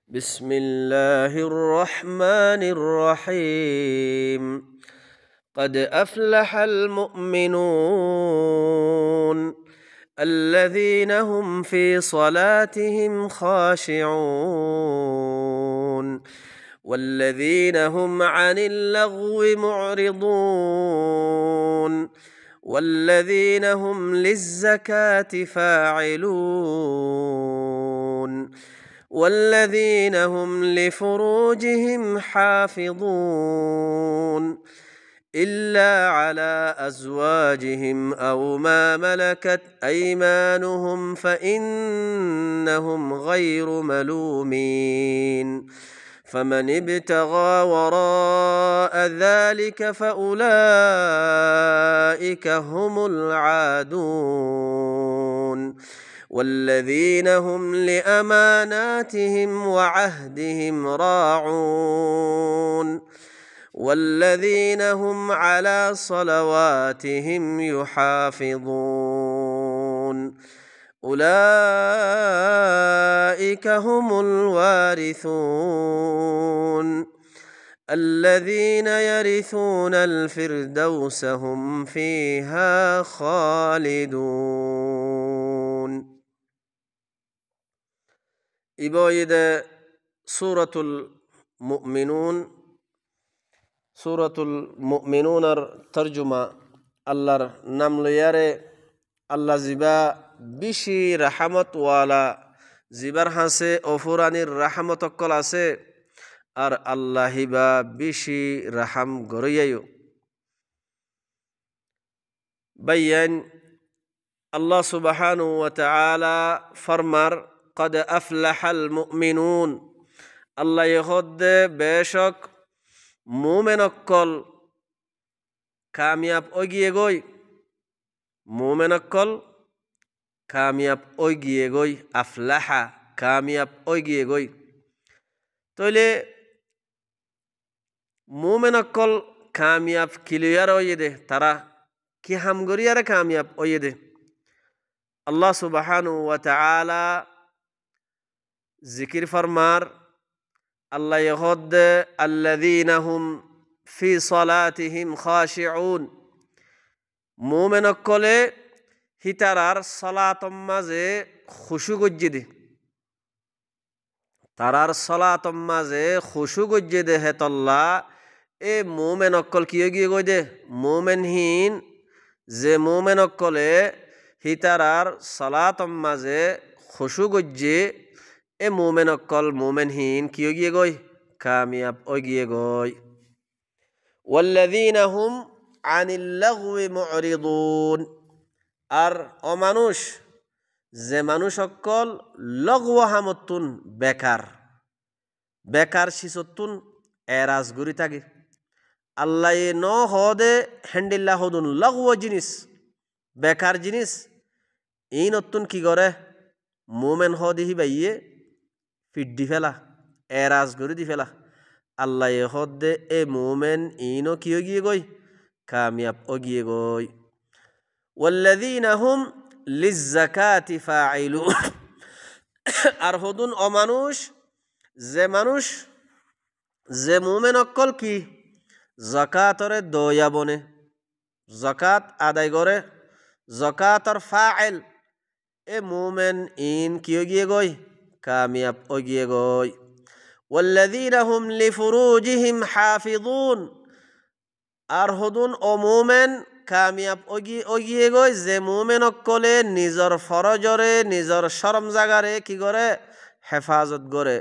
بسم الله الرحمن الرحيم قد أفلح المؤمنون الذين هم في صلاتهم خاشعون والذين هم عن اللغو معرضون والذين هم للزكاة فاعلون والذين هم لفروجهم حافظون إلا على أزواجهم أو ما ملكت أيمانهم فإنهم غير ملومين فمن ابتغى وراء ذلك فأولئك هم العادون والذين هم لأماناتهم وعهدهم راعون والذين هم على صلواتهم يحافظون أولئك هم الوارثون الذين يرثون الفردوس هم فيها خالدون. إبويد سورة المؤمنون ترجمة الله نمل يري الله زبا بشي رحمت والا زبر حسي أفراني رحمت كلاسي আর আল্লাহিবা বেশি রাহাম গরিয়ায়ো বাইয়ান আল্লাহ সুবহানাহু ওয়া তাআলা ফরমার قد أفلح المؤمنون আল্লাহ ইহদে বেশক মুমিন অকল কামিয়াব ওগিয়ে গই মুমিন অকল কামিয়াব ওগিয়ে গই আফলাহা কামিয়াব ওগিয়ে গই তইলে মুমিন অকল কামিয়াব কিলিয়ার ওয়েদে তারা কি হামগরিয়ারে কামিয়াব ওয়েদে আল্লাহ সুবহানাহু ওয়া তাআলা জিকির ফরমার আল্লাহ ইহদ আল্লাযীনা হুম ফি সালাতিহিম খাশিউন মুমিন অকলে হিতারার সালাতম মাঝে খুশু গজ্জিদে তারার সালাতম মাঝে খুশু গজ্জে দে হেতল্লা এ মুমেন অক্কল কিয় গিয়ে গই দে মুমেনহীন যে মুমেন অক্কলে হিতারার সালাতম মাঝে খুশু গজ্জে এ মুমেন অক্কল মুমেনহীন কিয় গিয়ে গই কামিয়াব ওই গিয়ে গই ওয়াল্লাযীনা হুম আনিল লাগওয়ি মু'রিদুন আর অমানুষ যে মানুষ অকল লগওয়া হামতুন বেকার শিসতুন এরাজ গুরি থাকে আল্লাহ ন হদে হ্যান্ডিল্লা হদুন লগওয়া জিনিস বেকার জিনিস এই নতুন কি করে মুমেন হদিহি বাইয়ে ফিড্ডি ফেলা এরাজ গুরি দি ফেলা আল্লাহ হদে এ মুমেন ইনো কিয় গিয়ে গই কামিয়াব ও গিয়ে গই ওয়াল্লাযীনা হুম লিজ্জাকাতি ফাইলুন আর হদুন অমানুষ যে মুমেন অকল কি যাকাতরে দয়া বনে যাকাত আদায় করে যাকাতর ফাইল এ মুমেন ইন কিয় গিয়ে গই কামিয়াব ও গিয়ে গই ওয়াল্লাযীনা হুম লিফুরুজিহিম হাফিজুন আর হদুন ও মুমেন কামিয়াব ওগিয়ে গই যে মুমেন অকলে নিজর ফরজরে নিজর শরম জাগারে কি করে হেফাজত করে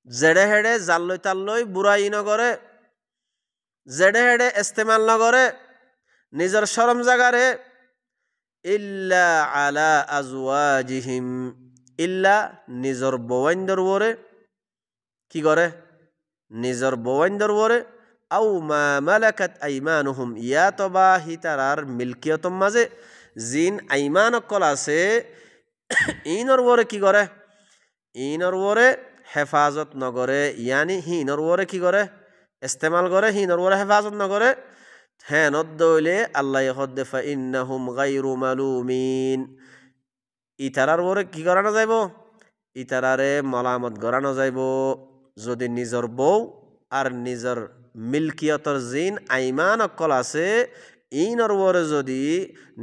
জেডে হেডে জাল্লই তাল্লই বুড়াই নগরে জেডে হেডে ইস্তেমাল নগরে নিজর শরম জাগারে ইল্লা আলা আজওয়াজিহিম ইল্লা নিজর বওয়াইন্দর ওরে কি করে নিজর বওয়াইন্দর ওরে আও মা মালাকাত আইমানুহুম ইয়া তবা হিতারার মিলকিয়তম মাঝে জিন আইমান অকল আছে ইনর ওরে কি করে ইনর ওরে হেফাজত নগরে ইয়ানি হিনর ওরে কি করে ইস্তেমাল করে হিনর ওরে হেফাজত নগরে হ্যাঁ নদ্দইলে আল্লাহ হদ্দে ফাইন্নাহুম গায়রু মালুমিন ইতারার ওরে কি করা না যাইব ইতারারে মলামত গড়ানো যাইব যদি নিজর বউ আর নিজর মিল্কিয়তর জিন আইমান অকল আছে ইনর ওরে যদি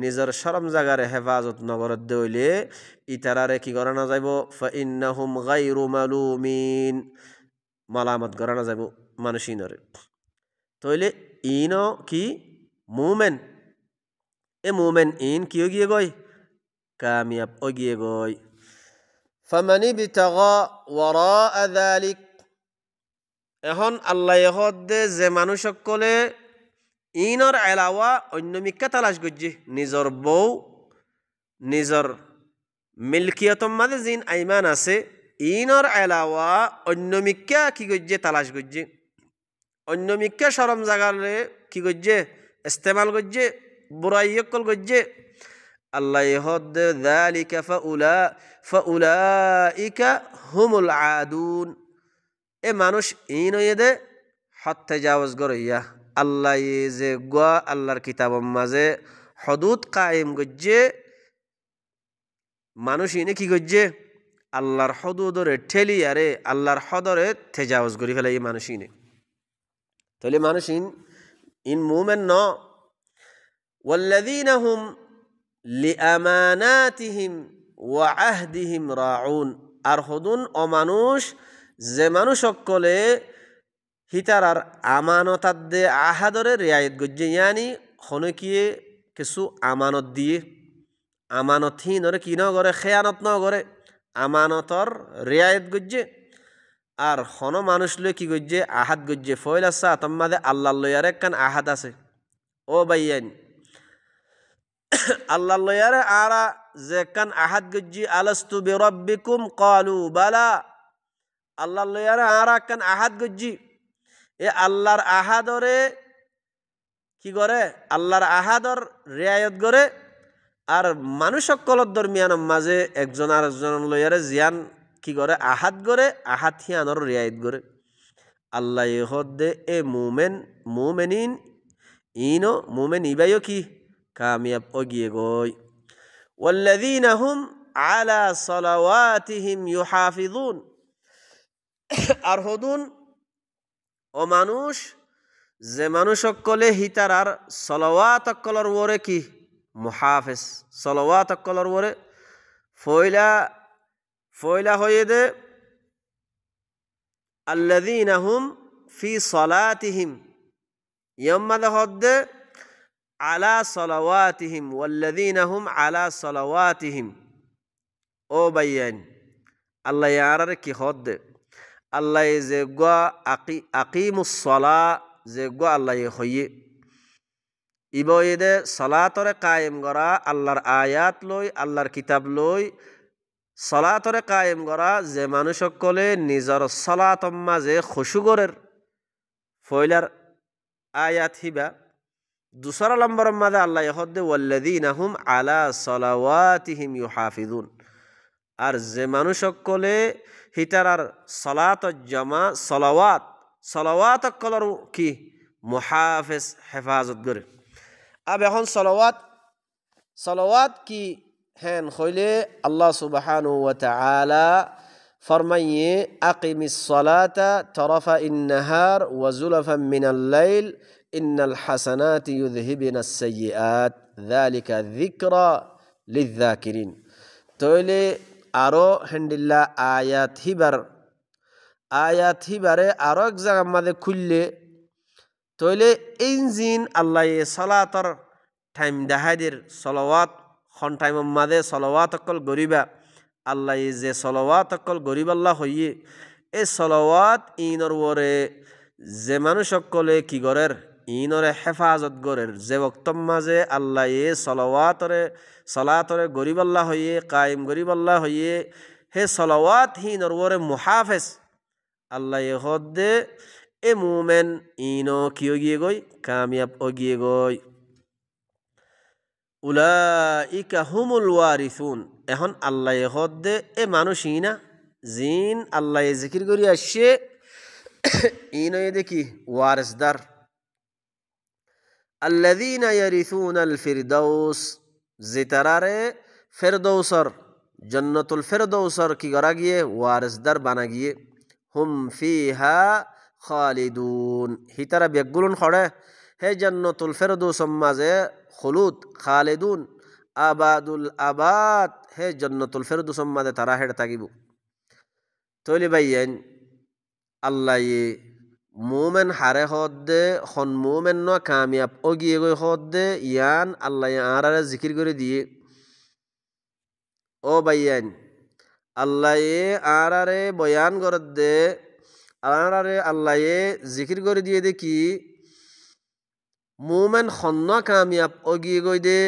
নিজর শরম জাগারে হেফাজত নগরত দইলে ইতারারে কি গড়ানো যাইব ফাইন্নাহুম গায়রু মালুমিন মলামত গড়ানো যাইব মানুষ ইনরে তইলে ইন কি মুমেন এ মুমেন ইন কিয় গিয়ে গই কামিয়াব ও গিয়ে গই ফামান ইবতাগা ওয়ারা যালিক এখন আল্লাহ হদ্দে যে মানুষ সকলে ইনর এলাওয়া অন্য মিক্কা তালাশ করছে নিজর বউ নিজর মিল্কিয়তম মাঝে জিন আইমান আছে ইনর এলাওয়া অন্য মিক্কা কি করছে তালাশ করছে অন্য মিক্কা সরম জাগালে কি করছে ইস্তেমাল করছে বুড়াইয়কল করছে আল্লাহ হদ্দে যালিকা ফাউলাইকা হুমুল আদুন এ মানুষ ইন দে হত্যা জাওয়াজ গড়ইয়া আল্লাহ যে গোয়া আল্লাহর কিতাবর মাঝে হদুদ কায়েম গজ্জে মানুষ ইনে কি গজ্জে আল্লাহর হদুদরে ঠেলি আরে আল্লাহর হদরে তেজাওয়াজ করি ফেলে এই মানুষ ইনে তাহলে মানুষ ইন মুমেন ন ওয়াল্লাযীনা হুম লিআমানাতিহিম ওয়া আহদিহিম রাউন আর হদুন অমানুষ যে মানুষ সকলে হিতারার আমানতার দে আহাদরে রিয়ায়ত গজ্জে ইয়ানি হনকিয়ে কিছু আমানত দিয়ে আমানতহীনরে কি ন করে খেয়ানত ন করে আমানতর রিয়ায়ত গজ্জে আর হন মানুষ লই কি গজ্জে আহাদ গজ্জে ফয়ল আসা তোমাদের আল্লাহ লয়ার একখান আহাদ আছে ও বাইয়ান আল্লাহ লয়ারে আরা যে কান আহাদ গজ্জি আলাস্তু বিরাব্বিকুম ক্বালু বালা আল্লাহ লয়ারে আরা কান আহাদ গজ্জি এ আল্লাহর আহাদরে কি করে আল্লাহর আহাদর রিয়ায়ত করে আর মানুষ সকলের দরমিয়ানের মাঝে একজন আর একজন লয়ারে জিয়ান কি করে আহাদ করে আহাদ হিয়ানর রিয়ায়ত করে আল্লাহ হদ্দে এ মুমেনিন ইনো মুমেন ইবাইও কি কামিয়াব ওগিয়ে গই ওয়াল্লাযীনা হুম আলা সালাওয়াতিহিম ইউহাফিজুন আর হদুন ও মানুষ যে মানুষ সকলে হিতারার সলাওয়াত অকলর ওরে কি মুহাফিজ সলাওয়াত অকলর ওরে ফয়লা হয়ে দে আল্লাযীনা হুম ফি সালাতিহিম ইয়াম্মাদ হদ্দে আলা সালাওয়াতিহিম ওয়াল্লাযীনা হুম আলা সালাওয়াতিহিম ও বাইয়ান আল্লাহ ইয়ারারে কি হদ্দে আল্লাহ যে গোয়া আকিমুস সলা যে গোয়া আল্লাহ হইয়ে ইবয়েদে সলাতরে কায়েম করা আল্লাহর আয়াত লই আল্লাহর কিতাব লই সলাতরে কায়েম করা যে মানুষ সকলে নিজর সলাতম মাঝে খুশুগরের ফয়লার আয়াত হিবা দুসরা নম্বরের মাঝে আল্লাহ হদ্দে ওয়াল্লাযীনা হুম আলা সালাওয়াতিহিম ইউহাফিজুন আর যে মানুষ সকলে হিতারার সলাত জামা সলাওয়াত কলর কি মুহাফিজ হেফাজত করে আব এখন সলাওয়াত কি হেন হইলে আল্লাহ সুবহানাহু ওয়া তাআলা ফরমাইয়ে আকিমিস সালাতা তরফা ইন-নাহার ওয়া যুলফান মিনাল লাইল ইন্নাল হাসানাতি ইউযহিবিনাস সাইয়্যাত যালিকা যিকরা লিয-যাকিরিন তাইলে আরো হেন্ডিল্লা আয়াত হিবারে আরো এক জায়গার মাঝে খুললে তইলে ইনজিন আল্লাহ সালাতর টাইম দেখাইদের সলাওয়াত খন টাইমের মাঝে সলাওয়াত অকল গরিবা আল্লাহ যে সলাওয়াত অকল গরিব আল্লাহ হইয়ে এই সলাওয়াত ইনর ওরে যে মানুষ সকলে কি গরের ইনরে হেফাজত গরের যে বক্তম মাঝে আল্লাহ সলাতরে গরিব আল্লাহ হইয়ে কায়েম গরিব আল্লাহ হইয়ে হে সলাওয়াত হিনর ওরে মুহাফিজ আল্লাহ হদ্দে এ মুমেন ইনো কিয় গিয়ে গই কামিয়াব ও গিয়ে গই উলাইকা হুমুল ওয়ারিসুন এখন আল্লাহ হদ্দে এ মানুষ ইনা জিন আল্লাহ জিকির করি আসছে ইনো দেখি ওয়ারিসদার আল্লাযীনা ইয়ারিসুনাল ফিরদাউস জিতারারে ফেরদৌসর জন্নতুল ফেরদৌসর কি করা গিয়ে ওয়ারিসদার বানা গিয়ে হুম ফিহা খালিদুন হিতারা বেগুলুন খড়ে হে জন্নতুল ফেরদৌসম মাঝে খুলুদ খালিদুন আবাদুল আবাদ হে জন্নতুল ফেরদৌসম মাঝে তারা হেড থাকিব তৈলি বাইয়েন আল্লাহ মুমেন হারে হদ্দে হন মুমেন ন কামিয়াব অগিয়ে গই হদ্দে ইয়ান আল্লাহ আরারে জিকির করে দিয়ে ও বাইয়ান আল্লাহ আরারে বয়ান করে দে আরারে আল্লাহ জিকির করে দিয়ে দেখি মুমেন হন্ন কামিয়াব অগিয়ে গই দে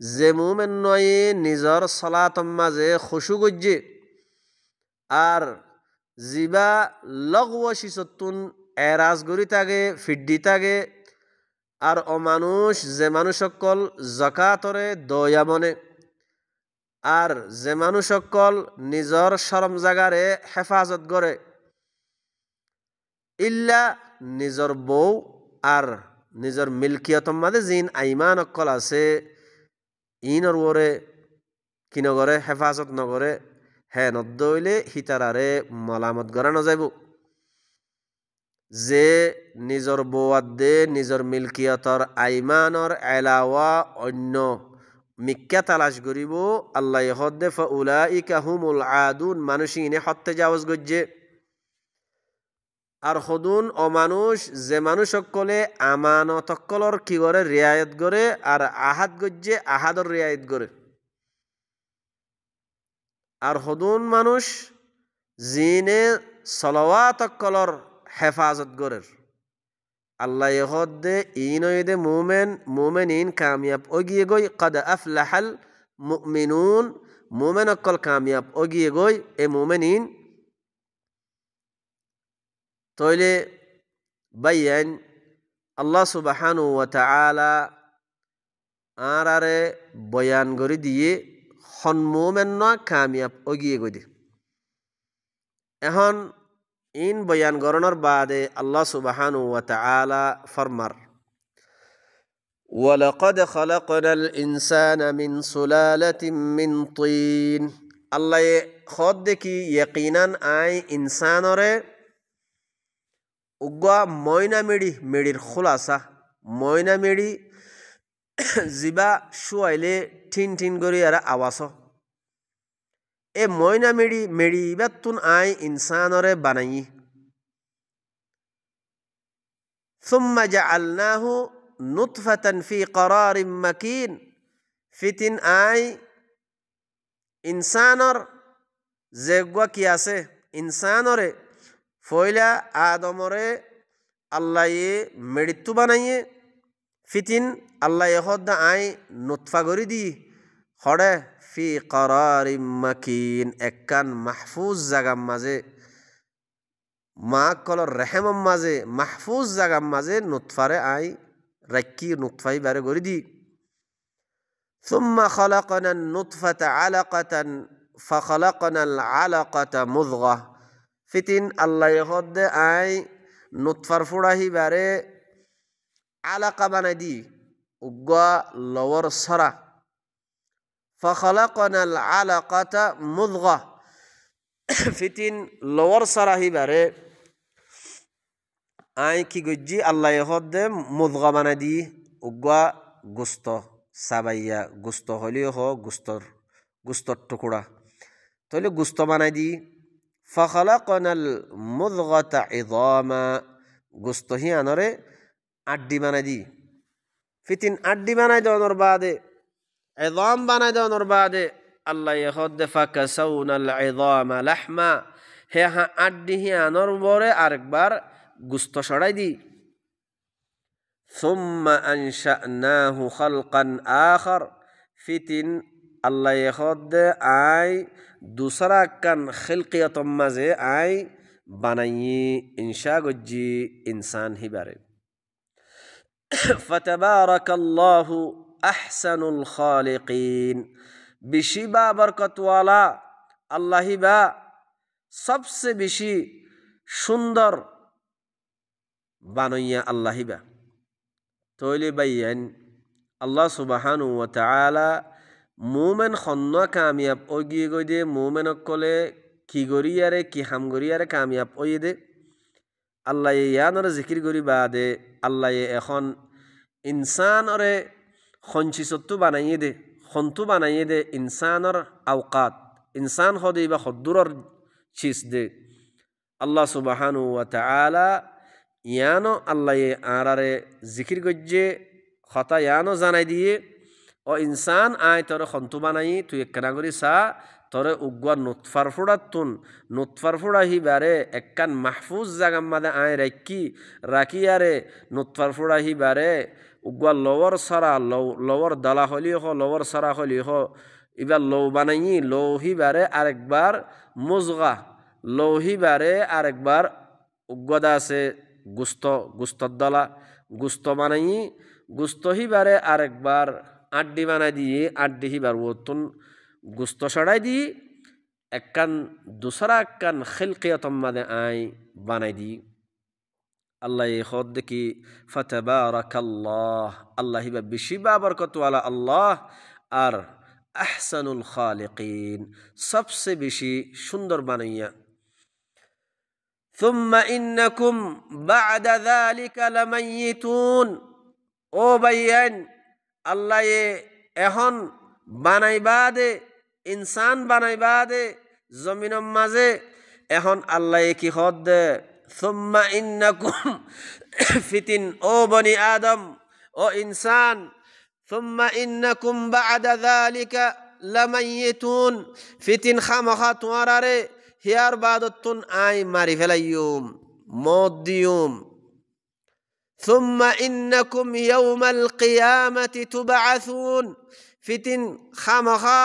যে মুমেন নয়ে নিজর সলাতম মাঝে খুশু গজ্জে আর জিবা লগওয়াশিসতুন এরাজ গরি তাগে ফিড্ডি তাগে আর অমানুষ যে মানুষ সকল জাকাতরে দয়া মনে আর যে মানুষ সকল নিজর শরম জাগারে হেফাজত করে ইল্লা নিজর বউ আর নিজর মিলকিয়তম মাঝে জিন আইমান অকল আছে ইনর ওরে কি নগরে হেফাজত নগরে হে নদ্দইলে হিতারারে মলামত গড়ানো যাইব যে নিজর বৌয়াদে নিজর মিলকিয়তর আইমানর এলাওয়া অন্য মিক্কা তালাশ করিব আল্লাহ হদ্দে ফাউলাইকা হুমুল আদুন মানুষ ইনে হত্যে যাওয়াজ গজ্জে আর হদুন অমানুষ যে মানুষ সকলে আমানত অকলর কি করে রিয়ায়ত করে আর আহাদ গজ্জে আহাদর রিয়ায়ত করে আর হদুন মানুষ জিনে সলাওয়াত অকলর হেফাজত গরের আল্লাহ হদ্দে ইনইদে মুমেন ইন কামিয়াব ওগিয়ে গই কদ আফলাহাল মুমিনুন মুমেন অকল কামিয়াব ওগিয়ে গই এ মুমেন ইন তইলে বাইয়ান আল্লাহ সুবহানাহু ওয়া তাআলা আরারে বয়ান করে দিয়ে হন মুমেন ন কামিয়াব ওগিয়ে গই দে এখন ইন বয়ান গরণর বাদে আল্লাহ সুবহানাহু ওয়া তাআলা ফরমার ওয়ালাকাদ খালাকনাল ইনসানা মিন সুলালাতিন মিন তিন আল্লাহ খদ দেখি ইয়াকিনান আই ইনসানরে উগা ময়না মেড়ির খোলাসা ময়না মেড়ি জিবা শুয়াইলে ঠিন ঠিন করে আর আওয়াজ এ ময়না মেড়ি ইবাতুন আই ইনসানরে বানাই সুম্মা জাআলনাহু নুতফাতান ফি করারিম মাকিন ফিতিন আই ইনসানর যেগুয়া কি আছে ইনসানরে ফয়লা আদমরে আল্লাহ মেড়িত্তু বানাইয়ে ফিতিন আল্লাহ হদ্দা আই নুতফা গরি দি হড়ে ফি করারিম মাকিন একখান মাহফুজ জাগাম মাঝে মা কলর রেহেমম মাঝে মাহফুজ জাগাম মাঝে নুতফারে আই রাক্কি নুতফাই বারে গরি দি সুম্মা খালাকনা নুতফাতা আলাকাতান ফাখালাকনা আল আলাকাতা মুযগা ফিতিন আল্লাহ হদ্দে আই নুতফার ফুড়াহি বারে আলাকা বানাই দি উগা লওয়ার সরা ফাখালাকনা আল আলাকাতা মুযগা ফিতিন লওয়ার সরাহি বারে আই কি গজ্জি আল্লাহ হদ্দে মুযগা বানাই দি উগা গুস্ত সাবাইয়া গুস্ত হলিও হ গুস্তর টুকুরা তাহলে গুস্ত বানাই দি ফাখালাকনাল মুযগাতা ইযামা গুস্ত হি আনরে আড্ডি বানাই দি ফিতিন আড্ডি বানাই দেওয়ানোর বাদে ইযাম বানাই দেওয়ানোর বাদে আল্লাহ হদ্দে ফাকাসাউনাল ইযামা লাহমা হে হা আড্ডি হি আনর বরে আরেকবার গুস্ত সরাই দি সুম্মা আনশানাহু খালকান আখার ফিতিন আল্লাহ হদ্দে আই দুসরা কান খিলকিয়তম মাঝে আই বানাই ইনশা গজ্জি ইনসান হিবারে ফাতাবারাকাল্লাহু আহসানুল খালিকিন বেশিবা বরকতওয়ালা আল্লাহ হিবা সবসে বেশি সুন্দর বানাইয়া আল্লাহ হিবা তৈলে বাইয়ান আল্লাহ সুবহানাহু ওয়া তাআলা মুমেন খন্ন কামিয়াব ওই গিয়ে গই দে মুমেন অকলে কি গরিয়ারে কি হাম গরিয়ারে কামিয়াব ওই দে আল্লাহ ইয়ানর জিকির করি বাদে আল্লাহ এখন ইনসানরে খঞ্চিসত্তু বানাইয়ে দে খন্তু বানাইয়ে দে ইনসানর আওকাত ইনসান হদে বা হদ্দুরর চিজ দে আল্লাহ সুবহানু ওয়া তাআলা ইয়ানো আল্লাহ আরারে জিকির গজ্জে খতা ইয়ানো জানাই দিয়ে ও ইনসান আয় তোর খন্তু বানাই তুই একখানা করি সা তোরে উগুয়া নুৎফার ফুড়াতুন নুৎফার ফুড়া হিবারে একখান মাহফুজ জাগাম মাদে আয় রাখি আরে নুৎফার ফুড়া হিবারে উগুয়া লওয়ার সারা লওয়ার দালা হলি হ লওয়ার সারা হলি হ এবার লৌ বানাই লৌ হিবারে আরেকবার মুজগা লৌ হিবারে আরেকবার উগুয়াদা আছে গুস্তর দলা গুস্ত বানাই গুস্ত হিবারে আরেকবার আড্ডি বানাই দিয়ে আড্ডি হিবার ওতুন গুস্ত সরাই দিয়ে একখান দুসরা একখান খিলকিয়াতম মাদে আই বানাই দি আল্লাহ খদ দেখি ফাতাবারাকাল্লাহ আল্লাহ হিবা বেশি বাবরকত ওয়ালা আল্লাহ আর আহসানুল খালিকিন সবচেয়ে বেশি সুন্দর বানাইয়া ثم إنكم بعد ذلك لميتون ও ভাইয়ান আল্লাহ এখন বানাইবা দে ইনসান বানাইবা দে জমিনের মাঝে এখন আল্লাহ কি হদ দে সুম্মা ইন্নাকুম ফিতিন ও বনি আদম ও ইনসান সুম্মা ইন্নাকুম বা'দা যালিকা লামাইতুন ফিতিন খামখা তোমারারে হিয়ার বাদতুন আই মারি ফেলাইয়ুম মদ দিয়ুম ثم إنكم يوم القيامة تبعثون ফিতিন খামখা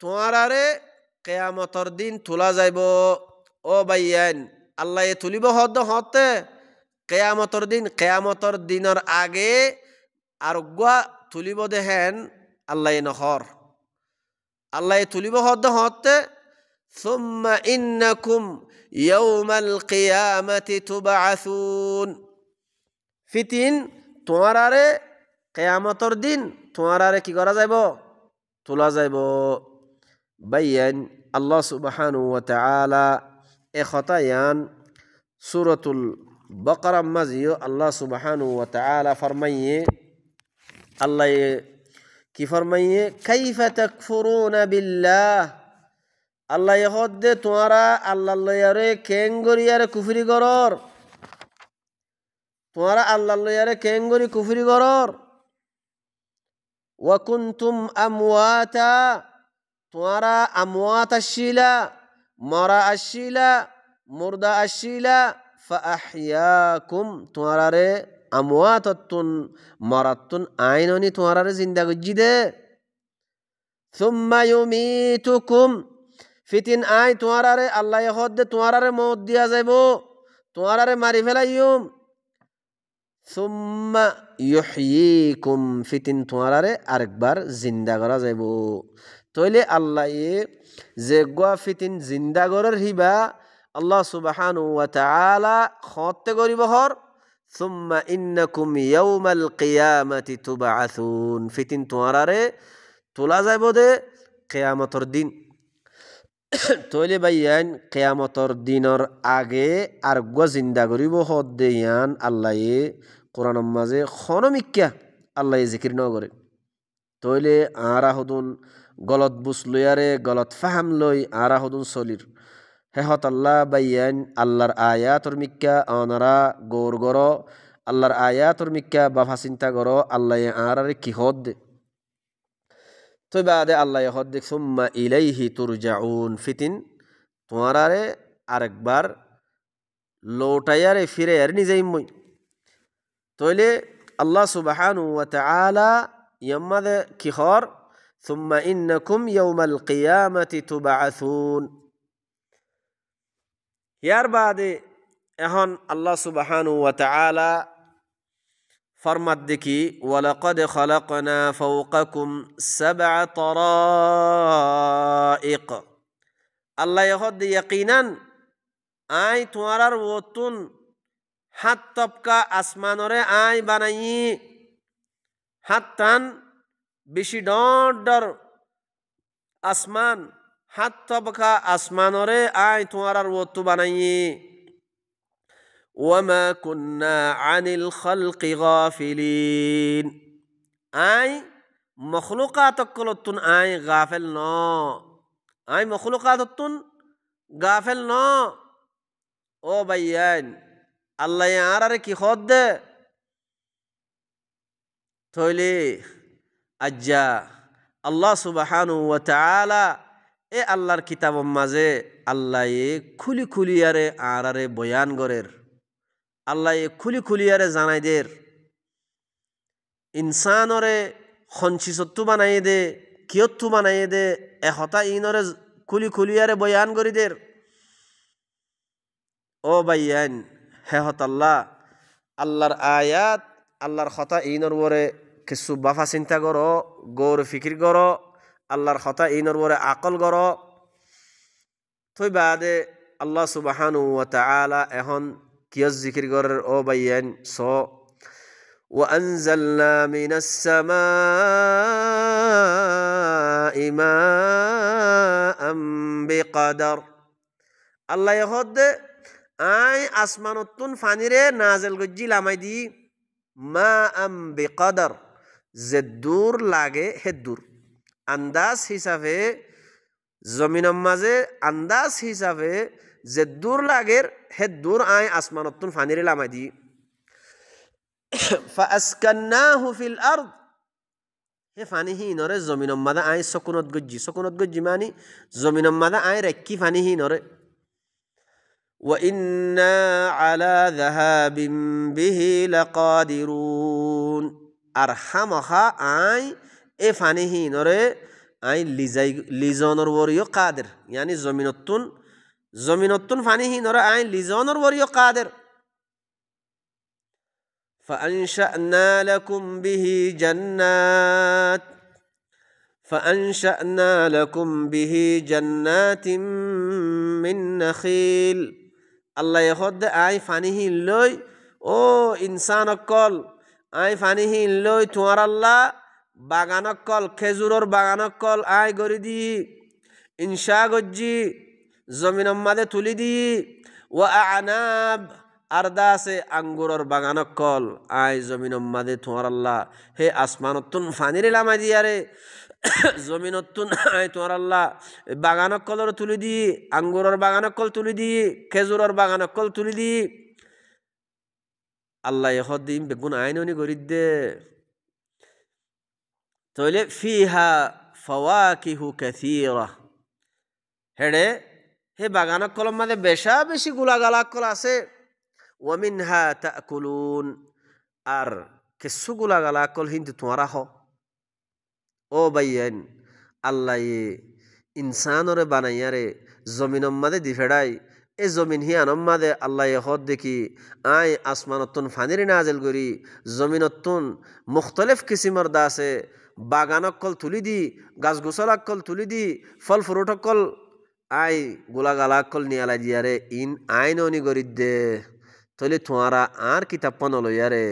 তোমারারে কিয়ামতর দিন তোলা যাইব ও ভাইয়ান আল্লাহ তুলিব হতে কিয়ামতর দিনের আগে আর গুয়া তুলিব দেহেন আল্লাহ নহর আল্লাহ তুলিব হতে ثم إنكم يوم القيامة تبعثون ফিতিন তোমারারে কিয়ামতর দিন তোমারারে কি করা যাইব তোলা যাইব বাইয়ান আল্লাহ সুবহানাহু ওয়া তাআলা এ খতায়ান সূরাতুল বাকারা মাজিও আল্লাহ সুবহানাহু ওয়া তাআলা ফরমাইয়ে আল্লাহ কি ফরমাইয়ে কাইফা তাকফুরুনা বিল্লাহ আল্লাহ হদ্দে তোমারা আল্লাহ লয়ারে কেঙ্গরিয়ারে কুফরি করর তোমারা আল্লাহ লয়ারে কেঙ্গরি কুফরি করর ওয়া কুনতুম আমওয়াতা তোমারা আমওয়াত আসিলা মরা আসিলা মুর্দা আসিলা ফাআহইয়াকুম তোমারারে আমওয়াতাতুন মারাতুন আইননি তোমারারে জিন্দা গজ্জি দে সুম্মা ইউমিতুকুম ফিতিন আই তোমারারে আল্লাহ হদ্দে তোমারারে মওত দিয়া যাইব তোমারারে মারি ফেলাইয়ুম সুম্মা ইউহয়িকুম ফিতিন তোমারারে আরেকবার জিন্দা করা যাইব তইলে আল্লাহ যে গোয়া ফিতিন জিন্দা করার হিবা আল্লাহ সুবহানাহু ওয়া তাআলা খতে করিব হর সুম্মা ইন্নাকুম ইয়াউমাল কিয়ামাতি তুবআসুন ফিতিন তোমারারে তোলা যাইব দে কিয়ামতর দিন তইলে ভাইয়ান কিয়ামতর দিনের আগে আর গোয়া জিন্দা করিব হদ দেয়ান আল্লাহ কোরআনের মাঝে খনমিক্যা আল্লাহ জিকির ন করে তইলে আরা হদুন গলত বুস লইয়ারে গলত ফাহাম লই আরা হদুন চলির হেহত আল্লাহ বাইয়ান আল্লাহর আয়াতর মিক্যা অনারা গৌর গর আল্লাহর আয়াতর মিক্যা বাফা চিন্তা গর আল্লাহ আরারে কি হদ দে তো বাদে আল্লাহ হদ দেখ সুম্মা ইলাইহি তুরজাউন ফিতিন তোমারারে আরেকবার লৌটাইয়ারে ফিরে আর নিজেই মই তইলে আল্লাহ সুবহানাহু ওয়া তাআলা ইয়াম্মাদে কি হর সুম্মা ইন্নাকুম ইয়াউমাল কিয়ামাতি তুবআসুন ইয়ার বাদে এখন আল্লাহ সুবহানাহু ওয়া তাআলা ফরমাত দেখি ওয়ালাকাদ খালাকনা ফাওকাকুম সাবআ তারাইক আল্লাহ হদ ইয়াকিনান আই তোমারার ওতুন হাত তপকা আসমানরে আই বানাই হাত টান বেশি ডর আসমান হাত তবকা আসমানরে আই তোমার ওতু বানাইয়ে ওয়ামা কুন্না আনিল খালকি গাফিলিন আই মখলুকাতকলতুন আই গাফেল ন আই মখলুকাততুন গাফেল ন ও ভাইয়ান আল্লাহ আরে কি খদ দে থইলে আজ্জা আল্লাহ সুবহানাহু ওয়া তাআলা এ আল্লাহর কিতাবর মাঝে আল্লাহ খুলি খুলিয়ারে আরে বয়ান গরের আল্লাহ খুলি খুলিয়ারে জানাই দের ইনসানরে খঞ্চিসত্তু বানাই দে কিয়ত্তু বানাই দে এহতা ইনরে খুলি খুলিয়ারে বয়ান করি দের ও বাইয়ান হেহত আল্লাহ আল্লাহর আয়াত আল্লাহর কথা ইনর বরে কিছু বাফা চিন্তা করো গৌর ফিকির করো আল্লাহর কথা ইনর বরে আকল করো থই বাদে আল্লাহ সুবহানাহু ওয়া তাআলা এখন কিয়স জিকির করার ও বাইয়ান স وأنزلنا من السماء ماء بقدر আল্লাহ হদ আই আসমানতুন ফানিরে নাজেল গজ্জি লামাই দি মা আম বেকদর যে দূর লাগে হে দূর আন্দাজ হিসাবে জমিনের মাঝে আন্দাজ হিসাবে যে দূর লাগের হে দূর আই আসমানতুন ফানিরে লামাই দি ফাসকান্নাহু ফিল আরদ হে ফানি হি নরে জমিনের মাঝে আই সকুনত গজ্জি মানি জমিনের মাঝে আই রেক্কি ফানি হি নরে وإنا على ذهاب به لقادرون أرحمها آي إفانيه نوري آي لزانر وريو قادر يعني زمينتون فانيه نوري آي لزانر وريو قادر فأنشأنا لكم به جنات من نخيل আল্লাহ হদ আই ফানিহি লই ও ইনসান অকল আই ফানিহি লই তোমার আল্লাহ বাগান অকল খেজুরর বাগান অকল আই গড়ি দি ইনশা গজ্জি জমিনের মাঝে তুলি দি ও আনাব আরদাসে আঙ্গুরর বাগান অকল আই জমিনের মাঝে তোমার আল্লাহ হে আসমানতুন ফানিরে লামাই দিয়ারে জমিনতুন আই তোমার আল্লাহ বাগানকলর তুলি দি আঙ্গুরর বাগানকল তুলি দি খেজুরর বাগানকল তুলি দি আল্লাহ হদিম বেগুন আইননি গরি দে তইলে ফিহা ফাওয়াকিহু কাসীরা হেডে হে বাগানকলর মাঝে বেশা বেশি গুলাগালাকল আছে ওয়া মিনহা তাকুলুন আর কিছু গুলাগালাকল কিন্তু তোমরা হ ও বাইয়ান আল্লাহ ইনসানরে বানাইয়ারে জমিনের মাঝে দি ফেড়াই এ জমিন হিয়ানম মাঝে আল্লাহ হদ দেখি আই আসমানতুন ফানিরে নাজেল করি জমিনতুন মুখতলিফ কিসিমর দাসে বাগানকল তুলি দি গাছ গোছলাকল তুলি দি ফল ফ্রুটকল আই গোলাগালাকল নিয়ালাই দিয়ারে ইন আইন অনি গরি দে তলে তোমারা আর কিতাব নলইয়ারে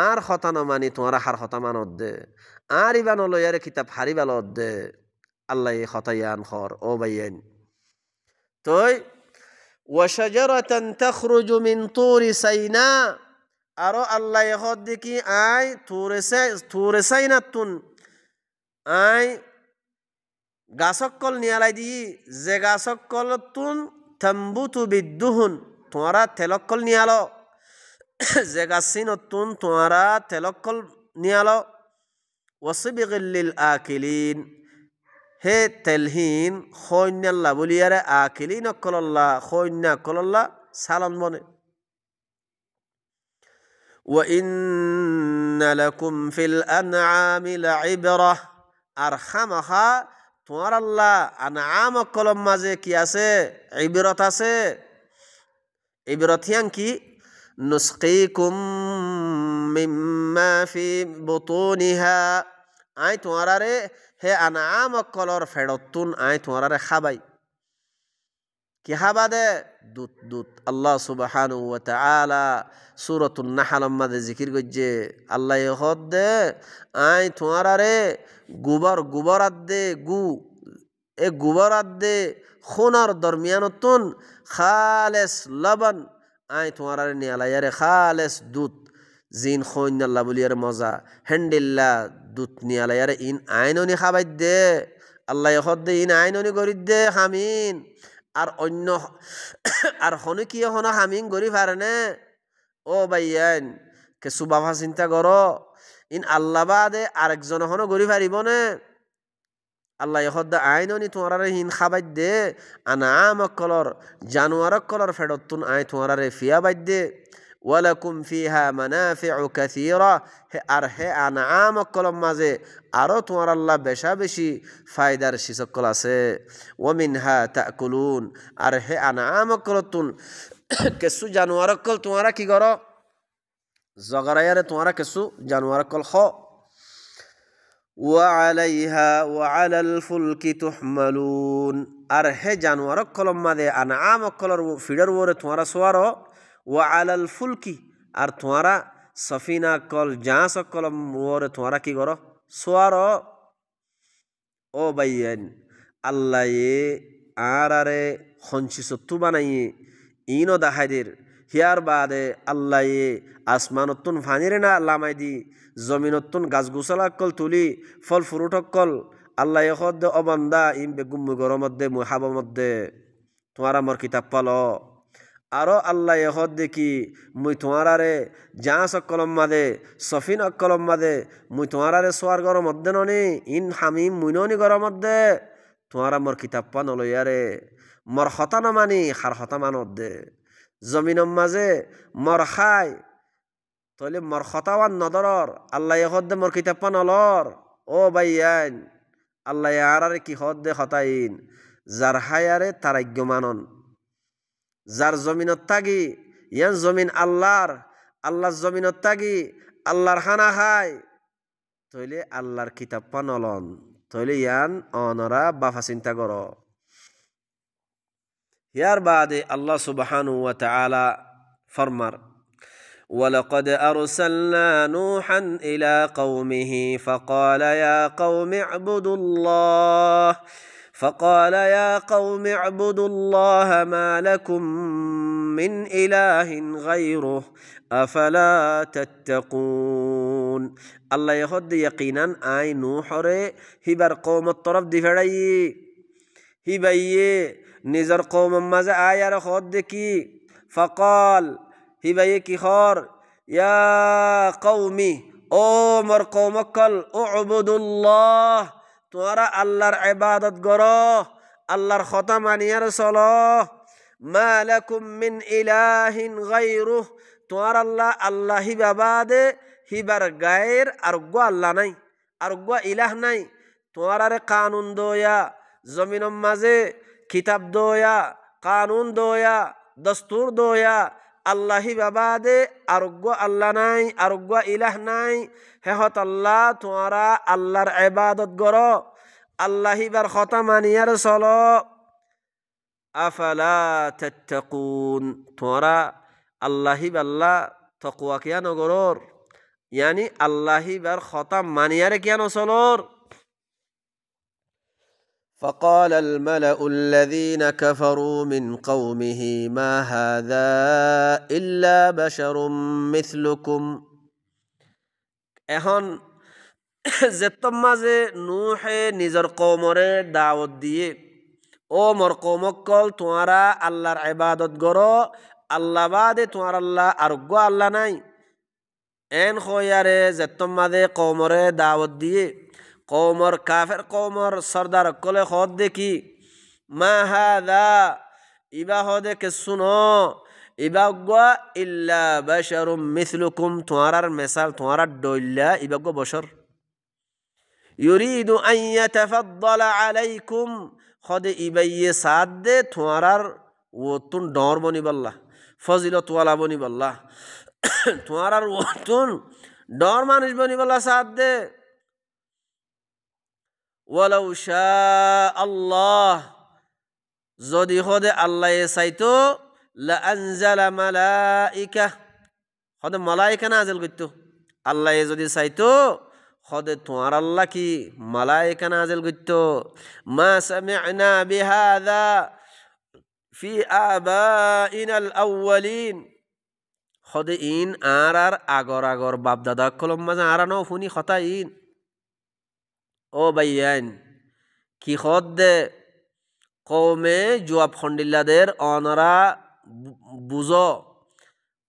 আর হতা নমানি তোমারা হার হতা মানত দে আর ইবা নলইয়ারে কিতাব হারিবা লত দে আল্লাহ হতায়ান খর ও বাইয়ান তই ওয়াশাজারাতান তাখরুজু মিন তুরি সাইনা আর আল্লাহ হদ দেখি আই তুরে সাইনাতুন আই গাছকল নিয়ালাই দি যে গাছকল তুন থাম্বুতু বিদ্দুহুন তোমারা তেলকল নিয়ালো যে গাছিনতুন তোমারা তেলকল নিয়ালো ওয়াসিবিগিল লিল আকিলিন হে তেলহীন খৈন্যাল্লা বলিয়ারে আকিলিন অকল্লা খৈন্যা কল্লা সালান বনে ওয়া ইন্না লাকুম ফিল আনআমি লাইবরা আর খামাখা তোমার আল্লাহ আনআম কলম মাঝে কি আছে ইবরত আছে ইবরত হিয়াং কি নুসকিকুম মিম্মা ফি বুতুনিহা আই তোমারারে হে আনআম কলর ফেরতুন আই তোমারারে খাবাই কি খাবা দে দুধ দুধ আল্লাহ সুবহানাহু ওয়া তাআলা সূরাতুন নাহল মাঝে জিকির করছে আল্লাহ হদ দে আই তোমারারে গোবর আদ দে গু এ গুবরাত দে খুনার দরমিয়ানতুন খালেস লবণ আই তোমার নিয়ালাইয়ারে খালেস দুধ জিন খৈন আল্লাহ বলিয়ার মজা হেন্ডিল্লা দুধ নিয়ালাইয়ারে ইন আইননি খাবাই দে আল্লাহ দে ইন আইননি গরি দে হামিন আর অন্য আর হনু কি হন হামিন গরি পারেনে ও বাইয়ান কে সুবাভা চিন্তা কর ইন আল্লাহ বাদে আরেকজন হন গরি পারিব নে আল্লাহ ইহদ্দা আইননি তোমারে হিন খাবাই দে আনাম কলর জানুয়ার কলর ফেরতুন আই তোমারে ফিয়া বাই দে ওয়ালাকুম ফিহা মানাফিউ কাসীরা হে আর হে আনাম কলম মাঝে আরো তোমার আল্লাহ বেশা বেশি ফায়দার শিসকল আছে ওয়ামিনহা তাকুলুন আর হে আনাম কলতুন কেসু জানুয়ার কল তোমারা কি করো জগরায়ারে তোমারা কেসু জানুয়ার কল খ وعليها وعلى الفلك تحملون আর হে জানোয়ার কলম মাদে আনাম কলর ফিডার ওরে তোমারা সোয়ারো وعلى الفلك আর তোমারা সফিনা কল জাঁস কলম ওরে তোমারা কি করো সোয়ারো ও বাইয়ান আল্লাহ আরে খঞ্চি সত্তু বানাইয়ে ইনো দাহাইদের হিয়ার বাদে আল্লাহ আসমানতুন ফানিরে না লামাই দি জমিনতুন গাছ গুছালাকল তুলি ফল ফুরুটকল আল্লাহ হদ অবন্দা ইম বেগুম গর মধ্যে মুহাব মধ্যে তোমার আমার কিতাব পাল আরো আল্লাহ হদ দেখি মুই তোমারে জাঁস কলম মাদে সফিন কলম মাদে মুই তোমারে সোয়ার গর মধ্যে ননি ইন হামিম মুই ননি গর মধ্যে তোমার আমার কিতাব পা নলইয়ারে মর হতা না মানি হার হতা মানত দে জমিনম মাঝে মর খাই তইলে মর খতাওয়ান নদরর আল্লাহ হদ্দে মর কিতাব নলর ও বাইয়ান আল্লাহ আরারে কি হদ্দে খতাইন যার হায়ারে তারাজ্ঞ মানন যার জমিনত তাগি ইয়ান জমিন আল্লাহর জমিনত তাগি আল্লাহর হানা খাই তইলে আল্লাহর কিতাব নলন তইলে ইয়ান অনরা বাফা চিন্তা কর ইয়ার বাদে আল্লাহ সুবহানাহু ওয়া তাআলা ফরমার ولقد أرسلنا نوحا إلى قومه فقال يا قوم اعبدوا الله ما لكم من إله غيره أفلا تتقون الله يخد يقينا آي نوح ري هبر قوم الطرف دي فرعي هبايي نزر قوم ماذا آيار خود کی فقال هبايي کی خور يا قومي او مر قومكل اعبدوا الله توارا اللهر عبادت گرو اللهر ختم انيار صلاة ما لكم من إله غيره توارا الله بباد هبر غير ارگو الله ناي ارگو إله ناي توارا قانون دويا زمین مزه কিতাব দোয়া কানুন দোয়া দস্তুর দোয়া আল্লাহি বাবাদে আরোগ্য আল্লাহ নাই আরোগ্য ইলাহ নাই হেহত আল্লাহ তোমরা আল্লাহর ইবাদত করো আল্লাহি বার কথা মানিয়ার চলো আফালা তাত্তাকুন তোমরা আল্লাহি বাল্লা তাকওয়া কিয়া নগরর ইয়ানি আল্লাহি বার কথা মানিয়ার কিয়া নচলর فقال الملأ الذين كفروا من قومه ما هذا إلا بشر مثلكم এখন যেতম মাঝে নূহে নিজের কওমরে দাওয়াত দিয়ে ও মোর কওমকল তোমরা আল্লাহর ইবাদত করো আল্লাহ বাদে তোমার আল্লাহ আরোগ্য আল্লাহ নাই এন খয়ারে যেতম মাঝে কওমরে দাওয়াত দিয়ে কওমর কাফের কওমর সরদার কলে খদ দেখি মা হাদা ইবা হদে কে শুনো ইবাগা ইল্লা বাশারুম মিসলুকুম তোমার মিসাল তোমার ডইল্লা ইবাগা বশর ইউরিদু আন ইয়াতাফাদ্দালা আলাইকুম খদ ইবাইয়ে সাদ দে তোমার ওতুন ডর বনিবাল্লাহ ফজিলত ওয়ালা বনিবাল্লাহ তোমার ওতুন ডর মানুষ বনিবাল্লাহ সাদ দে ওয়ালাউ শাআ আল্লাহ যদি খোদে আল্লাহ চাইতো লা আনজালা মালাইকা খোদে মালাইকা নাযিল করতো আল্লাহ যদি চাইতো খদে তোমার আল্লাহ কি মালায়েকা নাজিল করতো মা সামি'না বিহাযা ফি আবাইনাল আউয়ালিন খদে ইন আর আগর আগর বাপ দাদা কলম মাঝে আর ন ফুনি খতা ইন ও বাইয়ান কি খদ দে কৌমে জুয়াব খন্ডিল্লাদের অনরা বুঝো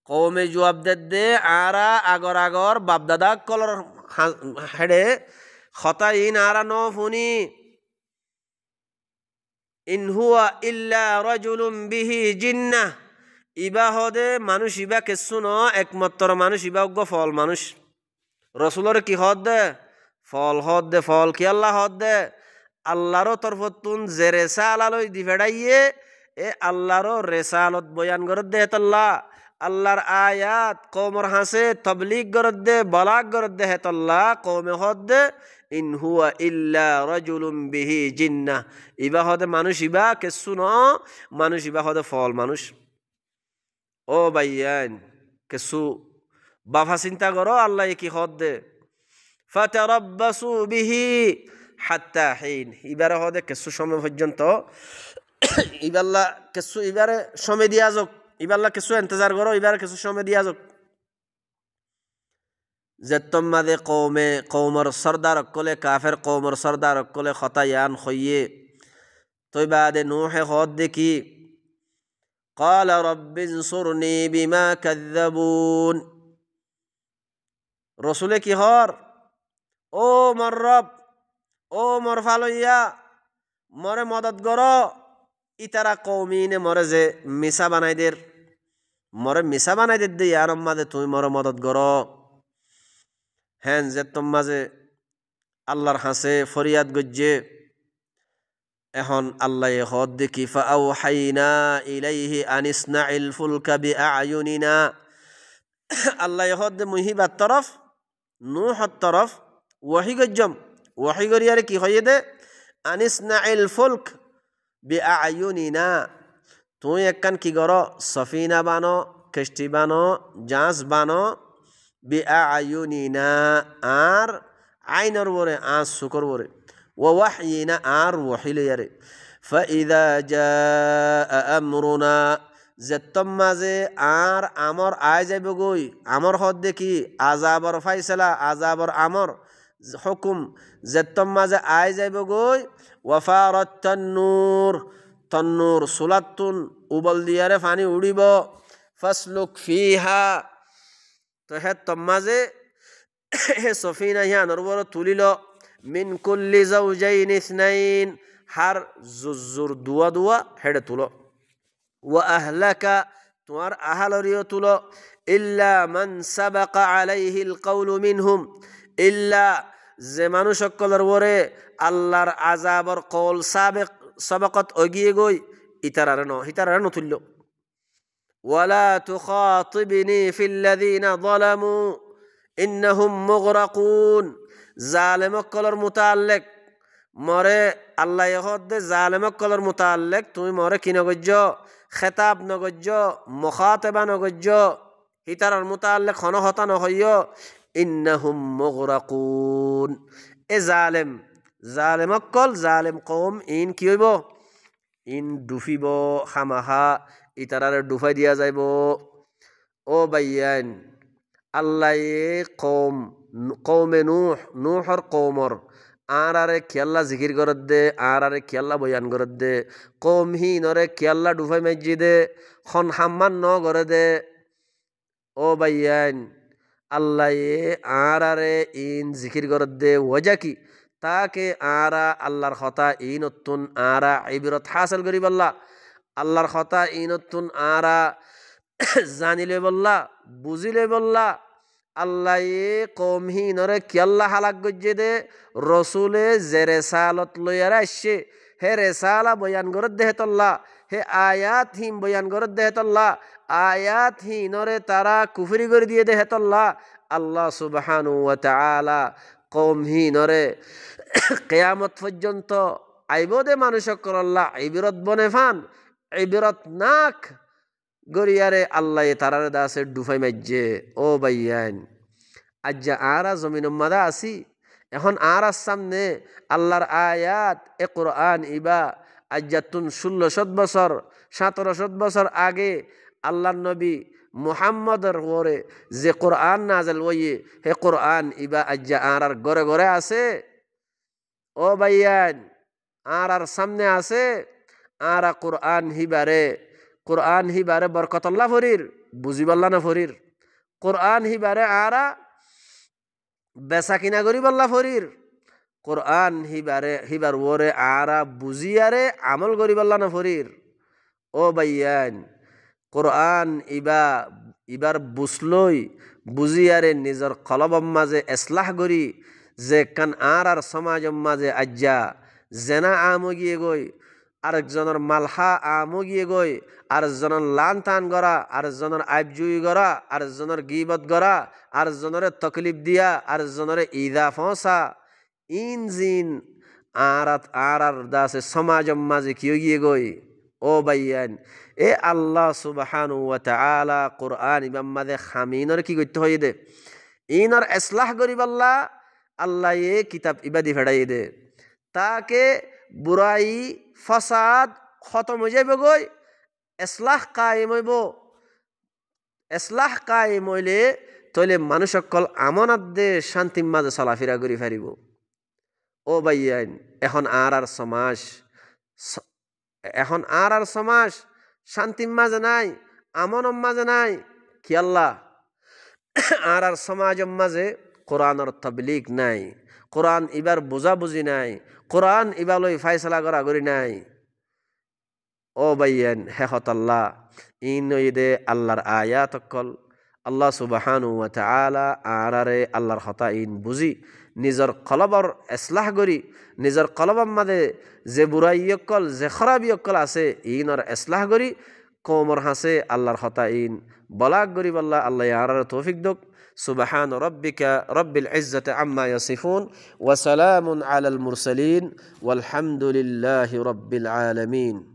কৌমে জুয়াব দে আরা আগর আগর বাপ দাদা কলর হেডে খতা ইন আরা ন ফুনি ইন হুয়া ইল্লা রাজুলুম বিহি জিন্নাহ ইবা হদে মানুষ ইবা কেসু ন একমাত্র মানুষ ইবা উগ্র ফল মানুষ রসুলর কি হদ দে ফল হদ দে ফল কি আল্লাহ হদ দে আল্লাহর তরফতুন যে রেসালালই দি ফেড়াইয়ে এ আল্লাহর রেসালত বয়ান গরদ দে হেতল্লাহ আল্লাহর আয়াত কৌমর হাসে তবলিগ গরদ দে বলাগ গরদ দে হেতল্লাহ কৌমে হদ দে ইন হুয়া ইল্লা রাজুলুম বিহি জিন্নাহ ইবা হদে মানুষ ইবা কেসু ন মানুষ ইবা হদে ফল মানুষ ও বাইয়ান কেসু বাফা চিন্তা করো আল্লাহ কি হদ দে ফাতারাব্বাসু বিহি হাত্তা হিন ইবারে হদে কেসু সময় পর্যন্ত ইবাল্লা কেসু ইবারে সময় দিয়া যাক ইবাল্লা কেসু ইন্তজার করো ইবারে কেসু সময় দিয়া যাক যে তোমাদে কৌমর সর্দার অকলে কাফের কৌমর সর্দার অকলে খতায়ান খইয়ে তৈ বাদে নুহে হদ দেখি قال رب انصرني بما كذبون রসুলে কি হর ও মর রব ও মর ফালইয়া মরে মদত গর ইতারা কৌমিনে মরে যে মিশা বানাই দের মরে মিশা বানাই দে ইয়ার মাঝে তুমি মরে মদত গর হ্যাঁ যে তোম মাঝে আল্লাহর হাসে ফরিয়াদ গজ্জে এখন আল্লাহ হদ দেখি ফাআওহাইনা ইলাইহি আনিসনাইল ফুলকা বিআয়ুনিনা আল্লাহ হদ মুহিবার তরফ নূহর তরফ ওয়াহি গজ্জম ওয়াহি গরিয়ারে কি হয়ে দে আনিসনাইল ফুলক বিআয়ুনিনা তুই একখান কি গর সফিনা বানো কিস্তি বানো জাহাজ বানো বিআয়ুনিনা আর আইনর বরে আজ শুকর বরে ووحينا آر وحيليري فإذا جاء أمرنا زتم مازه آر أمر آيزي بگوي أمر خود دكي عذابر فيصلة عذابر أمر حكم زتم مازه آيزي بگوي وفارت تنور سلطن وبل دياره فاني উড়িব فاسلك فيها তো হে তম্মাজে হে সফিনা ইয়া নরবর তুলিল মিন কুল্লি যাওজাইন ইসনাইন হার জুজুর দুয়া হেডে তুলো ওয়া আহলাকা তোমার আহালরিও তুলো ইল্লা মান সাবাকা আলাইহিল কাউলু মিনহুম ইল্লা যে মানুষ সকলের ওরে আল্লাহর আযাবর কওল সাবাকত অগিয়ে গই ইতারারে নতুল্য ওয়ালা তুখাতিবনি ফিল্লাযিনা যালামু ইন্নাহুম মুগরাকুন জালেমক কলর মুতাল্লেক মরে আল্লাহ হদে জালেমক কলর মুতাল্লেক তুমি মরে কি নগজ্য খেতাব নগজ্য মুখাতেবা নগজ্য হিতারার মুতাল্লেক হন হতা নহইয় ইন্নাহুম মুগরাকুন এ জালেমক কল জালেম কওম ইন কি হইব ইন ডুফিব খামাহা ইতারারে ডুফাই দিয়া যাইব ও বাইয়ান আল্লাহ কৌমে নুহর কৌমর আরে খেয়াল্লা জিকির করত দে আরে খেয়াল্লা বয়ান করত দে কৌম হিনরে খেয়াল্লা ডুফাই মাইজি দে খন হাম্মান ন করে দে ও বাইয়ান আল্লাহ আরে ইন জিকির করত দে ওজা কি তাকে আরা আল্লাহর কথা ইনতুন আরা ইবরত হাসিল করি বললা আল্লাহর কথা ইনতুন আরা জানিলে বললা বুঝিলে বললা আল্লাহ কৌমহীনরে কিয়াল্লা হালাক গজ্জে দে রসুলে যে রেসালত লইয়ারা আসছে হে রেসালা বয়ান করত দেহেতল্লা হে আয়াত হিম বয়ান করত দেহেতল্লা আয়াত হিনরে তারা কুফরি করে দিয়ে দেহেতল্লা আল্লাহ সুবহানাহু ওয়া তাআলা কৌমহীনরে কিয়ামত পর্যন্ত আইব দে মানুষক আল্লাহ ইবরত বনে ফান ইবরত নাক গরিয়ারে আল্লাহ তারারে দাসে ডুফাই মাইজে ও বাইয়ান আজ্জা আরা জমিন মাদা আসি এখন আর সামনে আল্লাহর আয়াত এ কোরআন ইবা আজ্জাতুন 1600 বছর 1700 বছর আগে আল্লাহর নবী মুহাম্মদের ওরে যে কোরআন নাযিল হয়ে হে কোরআন ইবা আজ্জা আর ঘরে ঘরে আছে ও ভাইয়ান আর সামনে আছে আর কোরআন হিবারে বরকতুল্লাহ ফরির বুঝিবাল্লা না ফরির কোরআন হিবারে আরা বেচা কিনা করিবাল্লা ফরির কোরআন হিবার ওরে আরা বুঝিয়ারে আমল করিবাল্লা না ফরির ও ভাইয়ান কোরআন ইবার বুঝলই বুঝিয়ারে নিজের কলবম মাঝে এসলাহ করি যে কান আর সমাজম মাঝে আজ্জা জেনা আমগিয়ে গই আরেকজনের মালহা আমগিয়ে গই আরেকজনের লান টান করা আরেকজনের আইবজুই করা আরেকজনের গিবত করা আরেকজনের তকলিফ দিয়া আরেকজনের ইদা ফসা ইন জিন আর দাসে সমাজম মাঝে কিয় গিয়ে গই ও ভাইয়ান এ আল্লাহ সুবহানাহু ওয়া তাআলা কোরআন ইমাম মাঝে খামিনর কি করতে হই দে ইনর ইসলাহ করিবাল্লা আল্লাহ এ কিতাব ইবাদি ফেড়াই দে তাকে বুরাই ফসাদ খতম হয়ে যাবে গই ইসলাহ কায়েম হইলে তইলে মানুষ সকল আমানত দে শান্তির মাঝে চলাফেরা করি ফারিব ও ভাইয়ান এখন আর সমাজ শান্তির মাঝে নাই আমনের মাঝে নাই কি আল্লাহ আর সমাজের মাঝে কোরআনের তাবলীগ নাই কোরআন ইবার বুঝাবুঝি নাই কোরআন ইবালই ফায়সালা করি নাই ও ভাইয়ান হেহত আল্লাহ ইনদে আল্লাহর আয়াত অকল আল্লাহ সুবহানাহু ওয়া তাআলা আরারে আল্লাহর হতা ইন বুঝি নিজের কলবর ইসলাহ করি নিজের কলবর মাঝে যে বুরাই অকল যে খরাবি অকল আছে ইনর ইসলাহ করি কোমর হাসে আল্লাহর হতা ইন বলাক গরিব আল্লাহ আরারে তৌফিক দক سبحان ربك رب العزة عما يصفون وسلام على المرسلين والحمد لله رب العالمين